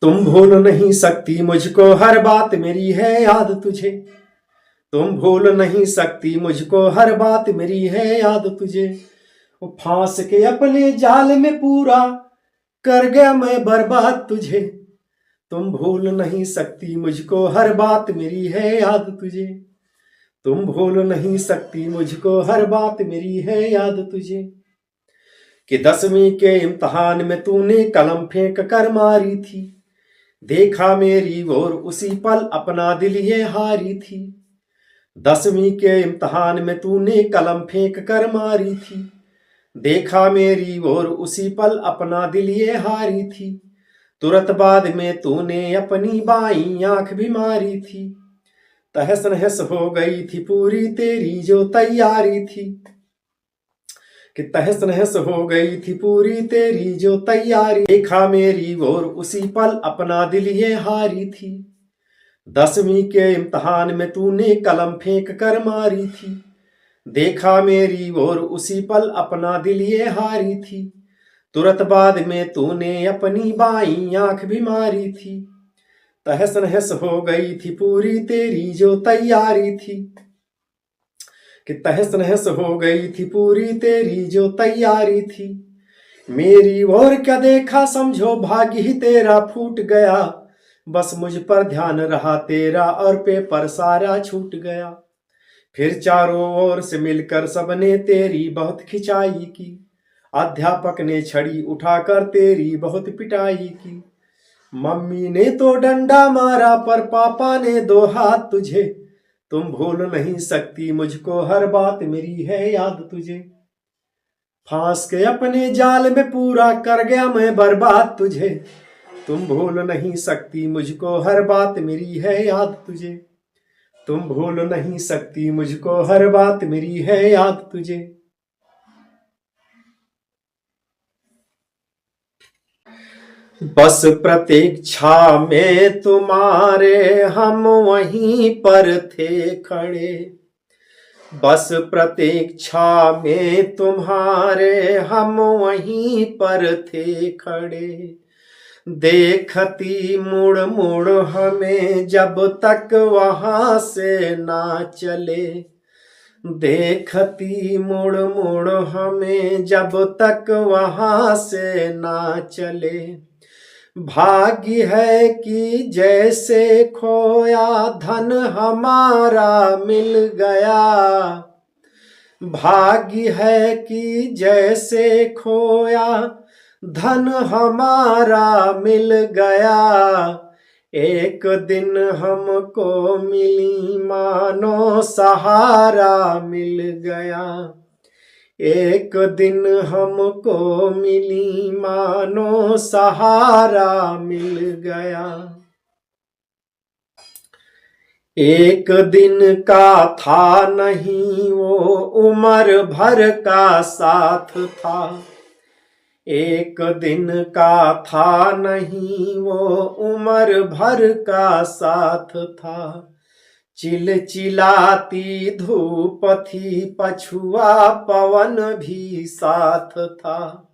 तुम भूल नहीं सकती मुझको, हर बात मेरी है याद तुझे। तुम भूल नहीं सकती मुझको, हर बात मेरी है याद तुझे। वो फांस के अपने जाल में पूरा कर गया मैं बर्बाद तुझे। तुम भूल नहीं सकती मुझको, हर बात मेरी है याद तुझे। तुम भूल नहीं सकती मुझको, हर बात मेरी है याद तुझे। कि 10वीं के इम्तिहान में तूने कलम फेंक कर मारी थी। देखा मेरी ओर उसी पल अपना दिल ये हारी थी। 10वीं के इम्तिहान में तूने कलम फेंक कर मारी थी। देखा मेरी ओर उसी पल अपना दिल ये हारी थी। तुरंत बाद में तूने अपनी बाईं आंख भी मारी थी। तहस नहस हो गई थी पूरी तेरी जो तैयारी थी। कि तहस नहस हो गई थी पूरी तेरी जो तैयारी। देखा मेरी ओर उसी पल अपना दिल ये हारी थी। 10वीं के इम्तिहान में तूने कलम फेंक कर मारी थी। देखा मेरी ओर उसी पल अपना दिल ये हारी थी। तुरंत बाद में तूने अपनी बाईं आंख भी मारी थी। तहस नहस हो गई थी पूरी तेरी जो तैयारी थी। कि तहस नहस हो गई थी पूरी तेरी जो तैयारी थी। मेरी और क्या देखा समझो, भाग्य ही तेरा फूट गया। बस मुझ पर ध्यान रहा तेरा और पेपर सारा छूट गया। फिर चारों ओर से मिलकर सबने तेरी बहुत खिंचाई की। अध्यापक ने छड़ी उठाकर तेरी बहुत पिटाई की। मम्मी ने तो डंडा मारा पर पापा ने 2 हाथ तुझे। तुम भूल नहीं सकती मुझको, हर बात मेरी है याद तुझे। फांस के अपने जाल में पूरा कर गया मैं बर्बाद तुझे। तुम भूल नहीं सकती मुझको, हर बात मेरी है याद तुझे। तुम भूल नहीं सकती मुझको, हर बात मेरी है याद तुझे। बस प्रतीक्षा में तुम्हारे हम वहीं पर थे खड़े। बस प्रतीक्षा में तुम्हारे हम वहीं पर थे खड़े। देखती मुड़ मुड़ हमें जब तक वहां से ना चले। देखती मुड़ मुड़ हमें जब तक वहां से ना चले। भाग्य है कि जैसे खोया धन हमारा मिल गया। भाग्य है कि जैसे खोया धन हमारा मिल गया। एक दिन हमको मिली मानो सहारा मिल गया। एक दिन हमको मिली मानो सहारा मिल गया। एक दिन का था नहीं वो उम्र भर का साथ था। एक दिन का था नहीं वो उम्र भर का साथ था। चिलचिलाती धूप थी पछुआ पवन भी साथ था।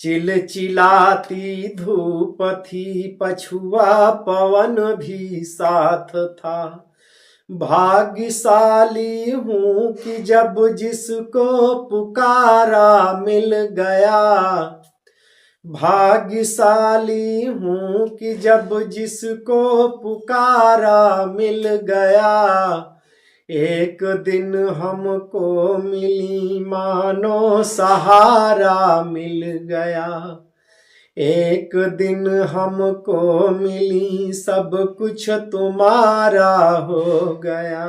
चिलचिलाती धूप थी पछुआ पवन भी साथ था। भाग्यशाली हूँ कि जब जिसको पुकारा मिल गया। भाग्यशाली हूँ कि जब जिसको पुकारा मिल गया। एक दिन हमको मिली मानो सहारा मिल गया। एक दिन हमको मिली सब कुछ तुम्हारा हो गया।